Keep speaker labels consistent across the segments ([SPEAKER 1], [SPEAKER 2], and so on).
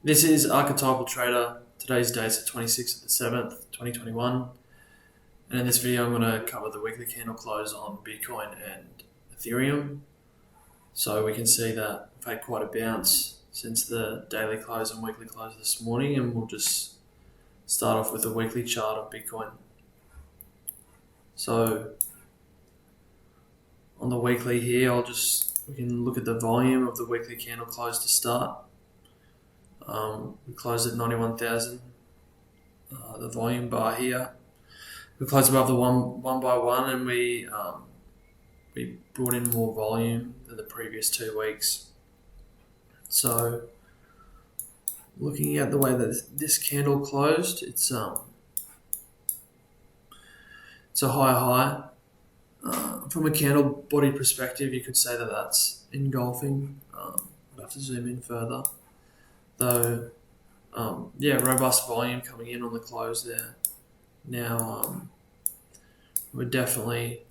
[SPEAKER 1] This is Archetypal Trader. Today's date's the 26th of the 7th, 2021. And in this video, I'm going to cover the weekly candle close on Bitcoin and Ethereum. So we can see that we've had quite a bounce since the daily close and weekly close this morning. And we'll just start off with the weekly chart of Bitcoin. So on the weekly here, we can look at the volume of the weekly candle close to start. We closed at 91,000. The volume bar here. We closed above the one by one, and we brought in more volume than the previous 2 weeks. So, looking at the way that this candle closed, it's a high. From a candle body perspective, you could say that that's engulfing. I'll have to zoom in further. Though, robust volume coming in on the close there. Now, we're definitely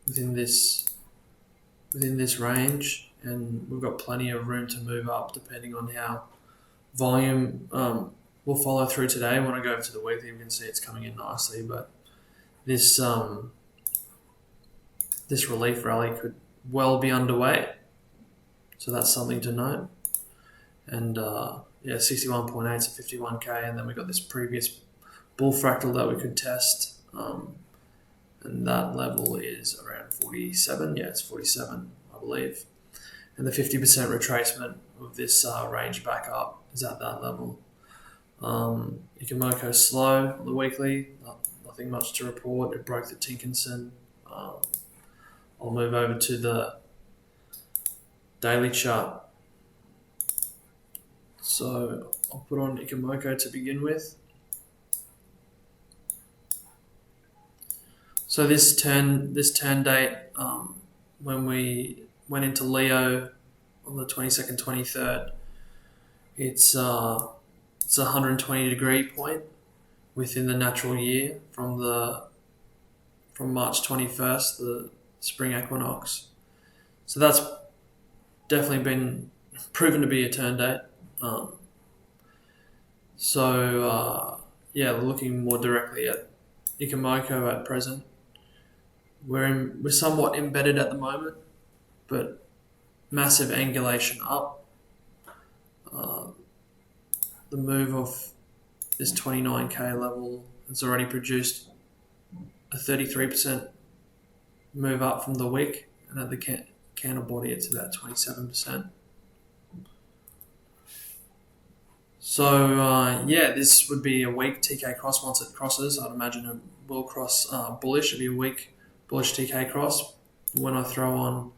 [SPEAKER 1] within this range, and we've got plenty of room to move up depending on how volume will follow through today. When I go over to the weekly, we can see it's coming in nicely, but this relief rally could well be underway, so that's something to note. And 61.8 to 51k, and then we got this previous bull fractal that we could test, and that level is around 47. Yeah, it's 47, I believe. And the 50% retracement of this range back up is at that level. Ichimoku slow on the weekly, nothing much to report. It broke the Tinkinson. I'll move over to the daily chart. So I'll put on Ichimoku to begin with. So this turn date, when we went into Leo on the 22nd, 23rd, it's a 120 degree point within the natural year from March 21st, the spring equinox. So that's definitely been proven to be a turn date. Looking more directly at Ichimoku at present, we're somewhat embedded at the moment, but massive angulation up. The move of this 29k level has already produced a 33% move up from the wick, and at the candle body it's about 27%. So, this would be a weak TK cross once it crosses. I'd imagine it will cross bullish. It'd be a weak bullish TK cross. When I throw on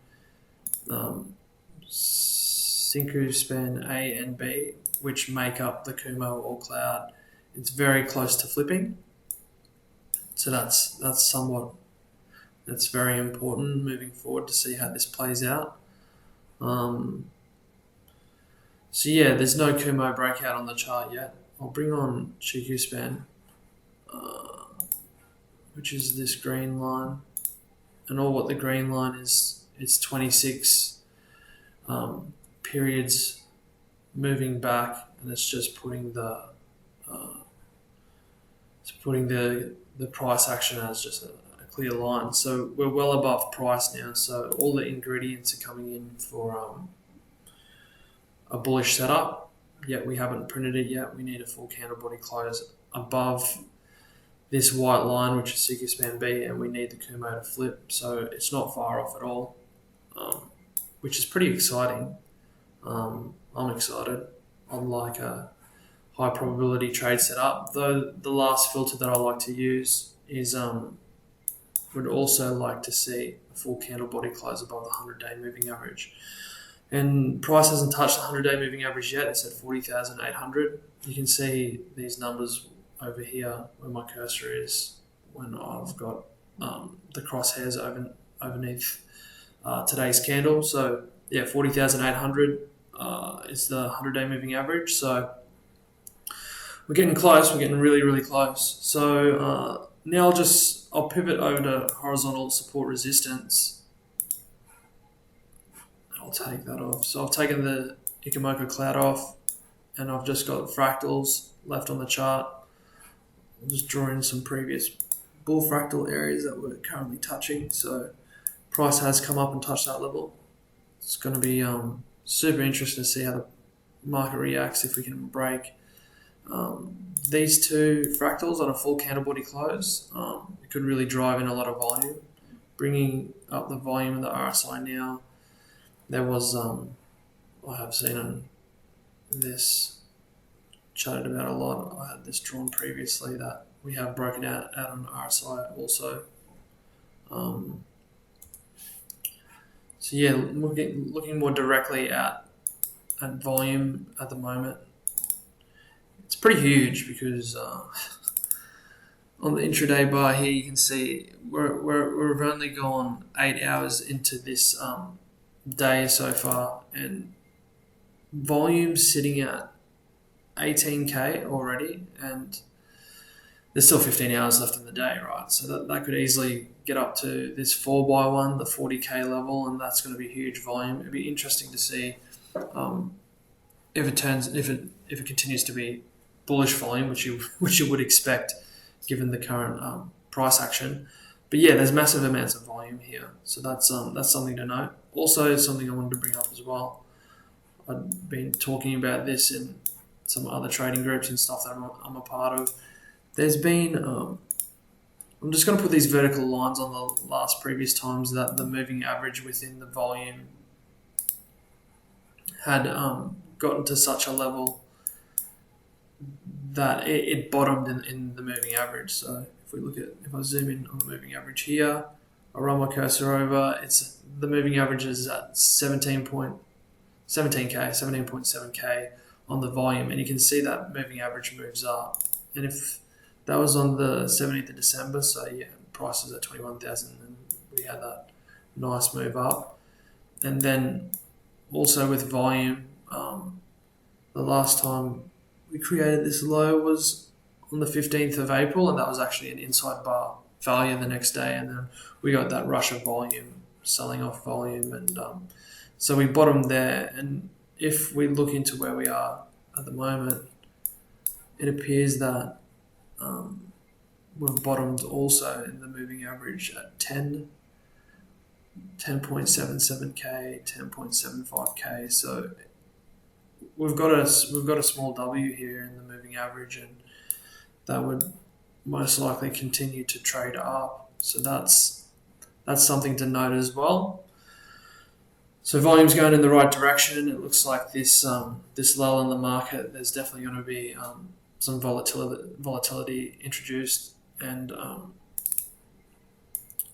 [SPEAKER 1] Sinku Span A and B, which make up the Kumo or Cloud, it's very close to flipping. So that's very important moving forward to see how this plays out. There's no Kumo breakout on the chart yet. I'll bring on Chiku Span, which is this green line. And all what the green line is, it's 26 periods moving back, and it's just putting the price action as just a clear line. So we're well above price now. So all the ingredients are coming in for a bullish setup, yet we haven't printed it yet. We need a full candle body close above this white line, which is Sinku Span B, and we need the Kumo to flip. So it's not far off at all, which is pretty exciting. I'm excited. I'm like a high probability trade setup, though the last filter that I like to use is would also like to see a full candle body close above the 100-day moving average. And price hasn't touched the 100-day moving average yet. It's at 40,800. You can see these numbers over here where my cursor is when I've got the crosshairs underneath today's candle. So 40,800 is the 100-day moving average. So we're getting close. We're getting really, really close. So now I'll pivot over to horizontal support resistance. I'll take that off. So I've taken the Ichimoku cloud off, and I've just got fractals left on the chart. I'll just draw in some previous bull fractal areas that we're currently touching. So price has come up and touched that level. It's going to be super interesting to see how the market reacts if we can break these two fractals on a full candle body close. It could really drive in a lot of volume, bringing up the volume of the RSI now. There was, I have seen on this chatted about a lot. I had this drawn previously that we have broken out on RSI also. So yeah, looking more directly at volume at the moment, it's pretty huge because on the intraday bar here you can see we've only gone 8 hours into this day so far, and volume sitting at 18k already, and there's still 15 hours left in the day, right? So that could easily get up to this 4x1, the 40k level, and that's going to be huge volume. It'd be interesting to see if it continues to be bullish volume, which you would expect given the current price action. But yeah, there's massive amounts of volume here, so that's something to note. Also, something I wanted to bring up as well. I've been talking about this in some other trading groups and stuff that I'm a part of. There's been, I'm just going to put these vertical lines on the previous times that the moving average within the volume had gotten to such a level that it bottomed in the moving average. So if I zoom in on the moving average here, I run my cursor over, the moving average is at 17.7k on the volume, and you can see that moving average moves up. And if that was on the 17th of December, so yeah, price is at 21,000, and we had that nice move up. And then also with volume, the last time we created this low was on the 15th of April, and that was actually an inside bar failure the next day, and then we got that rush of volume, selling off volume, and so we bottomed there. And if we look into where we are at the moment, it appears that we've bottomed also in the moving average at 10.77k, 10.75k. So we've got a small W here in the moving average, and that would most likely continue to trade up. So that's something to note as well. So volume's going in the right direction. It looks like this lull in the market, there's definitely going to be some volatility introduced, and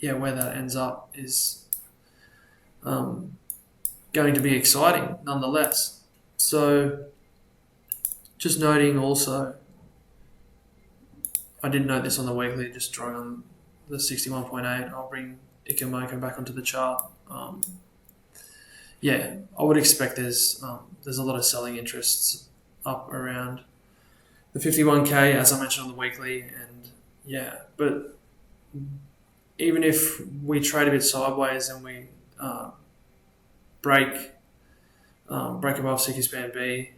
[SPEAKER 1] where that ends up is going to be exciting nonetheless. So just noting also, I didn't note this on the weekly, just drawing on the 61.8. I'll bring Ichimoku back onto the chart. I would expect there's a lot of selling interests up around the 51k, as I mentioned on the weekly, and but even if we trade a bit sideways and we break above CQ span B,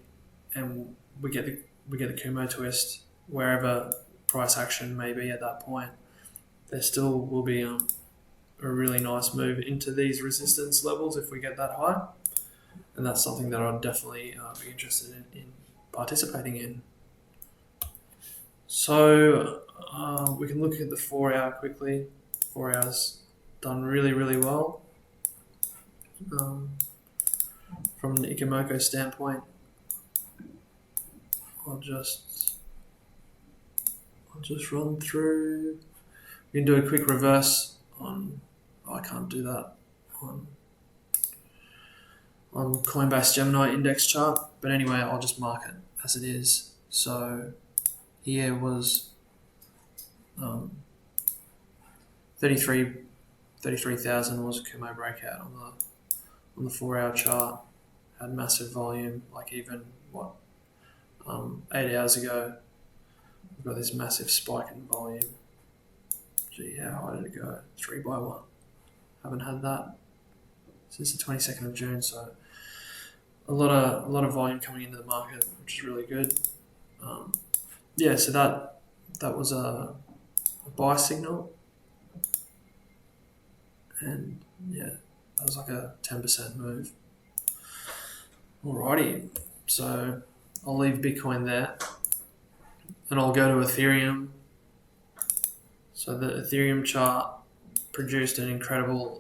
[SPEAKER 1] and we get the Kumo twist wherever price action may be at that point, there still will be a really nice move into these resistance levels if we get that high, and that's something that I'd definitely be interested in participating in. So we can look at the 4 hour quickly. 4 hours done really, really well. From an Ichimoku standpoint, I'll just run through. We can do a quick reverse on. I can't do that on Coinbase Gemini index chart, but anyway, I'll just mark it as it is. So here was 33,000 was a Kumo breakout on the 4 hour chart. Had massive volume, like even 8 hours ago, we've got this massive spike in volume. Gee, how high did it go? 3x1. Haven't had that since the 22nd of June, so a lot of volume coming into the market, which is really good. So that was a buy signal, and yeah, that was like a 10% move. Alrighty, so I'll leave Bitcoin there, and I'll go to Ethereum. So the Ethereum chart produced an incredible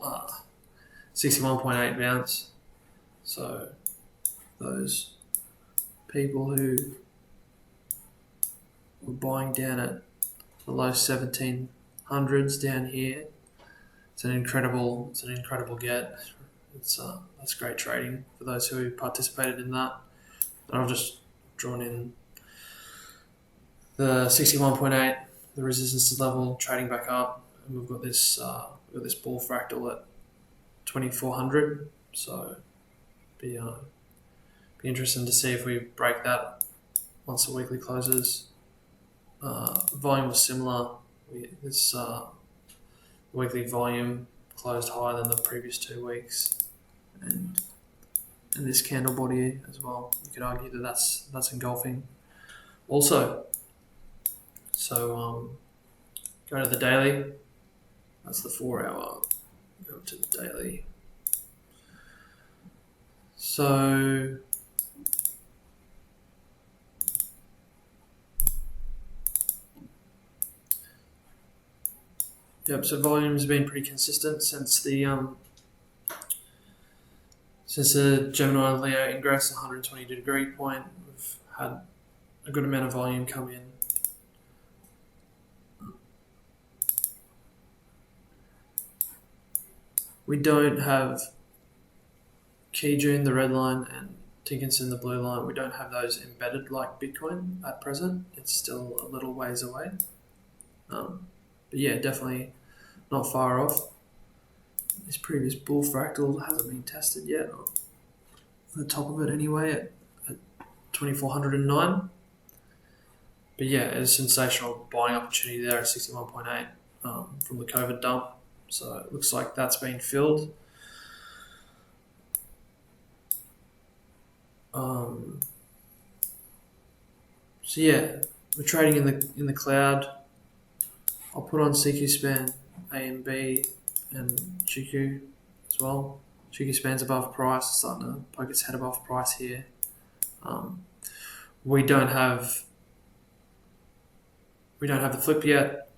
[SPEAKER 1] 61.8 bounce. So those people who were buying down at the low 1700s down here, it's an incredible get. That's great trading for those who participated in that. And I've just drawn in the 61.8, the resistance level trading back up, and we've got this bull fractal at 2400. So be interesting to see if we break that once the weekly closes. Volume was similar. This weekly volume closed higher than the previous 2 weeks, and this candle body as well. You could argue that that's engulfing also. So go to the daily. That's the 4 hour. Go to the daily. So yep. So volume's been pretty consistent since the Gemini Leo ingress 120-degree point. We've had a good amount of volume come in. We don't have Kijun, the red line, and Tinkinson, the blue line. We don't have those embedded like Bitcoin at present. It's still a little ways away. But yeah, definitely not far off. This previous bull fractal hasn't been tested yet. The top of it anyway at 2409. But yeah, it's a sensational buying opportunity there at 61.8 from the COVID dump. So it looks like that's been filled. So yeah, we're trading in the cloud. I'll put on CQ span A and B and GQ as well. GQ span's above price, it's starting to poke its head above price here. We don't have the flip yet.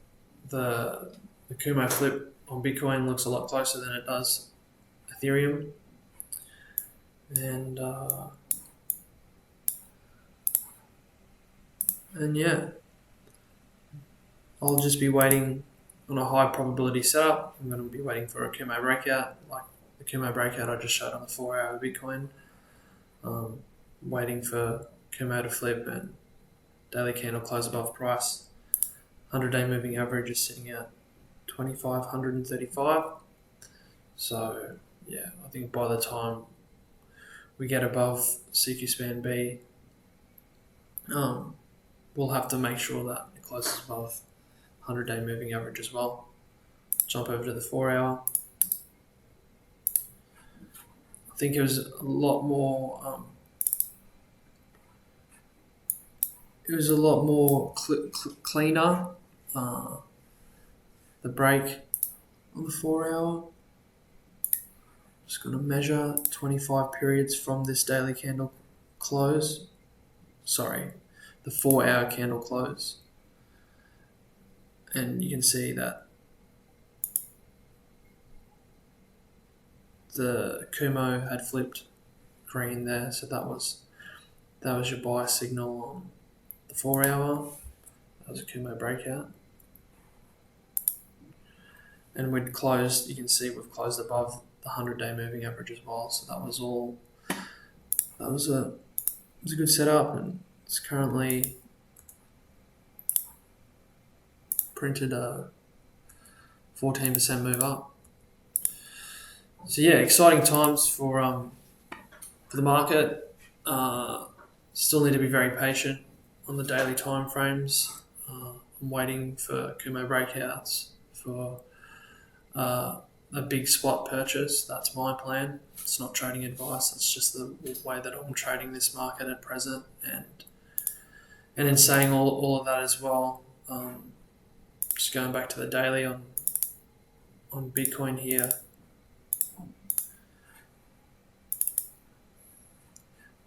[SPEAKER 1] The Kumo flip on Bitcoin looks a lot closer than it does Ethereum. And yeah, I'll just be waiting on a high probability setup. I'm going to be waiting for a Kumo breakout, like the Kumo breakout I just showed on the 4 hour Bitcoin. Waiting for Kumo to flip and daily candle close above price. 100-day moving average is sitting at 2,535. So yeah, I think by the time we get above CQ span B, we'll have to make sure that it closes above 100-day moving average as well. Jump over to the 4 hour. I think it was a lot more. Cleaner. The break on the 4 hour. Just going to measure 25 periods from this daily candle close. Sorry, the 4 hour candle close. And you can see that the Kumo had flipped green there, so that was your buy signal on the 4 hour. That was a Kumo breakout. And we'd closed, you can see we've closed above the 100-day moving average as well. So that was a good setup, and it's currently printed a 14% move up. So yeah, exciting times for the market. Still need to be very patient on the daily time frames. I'm waiting for Kumo breakouts, for a big spot purchase. That's my plan. It's not trading advice. It's just the way that I'm trading this market at present. And in saying all of that as well, just going back to the daily on Bitcoin here,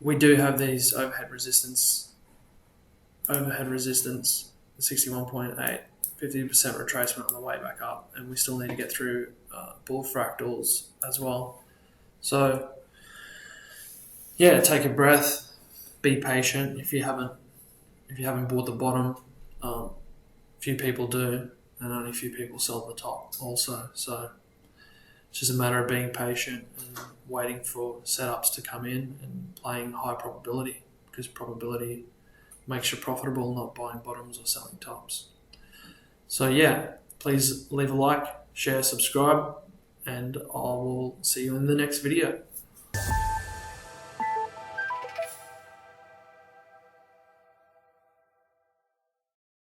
[SPEAKER 1] we do have these overhead resistance, 61.8, 50% retracement on the way back up, and we still need to get through bull fractals as well. So yeah, take a breath, be patient. If you haven't bought the bottom, few people do, and only a few people sell at the top also. So it's just a matter of being patient and waiting for setups to come in and playing high probability, because probability makes you profitable, not buying bottoms or selling tops. So yeah, please leave a like, share, subscribe, and I will see you in the next video.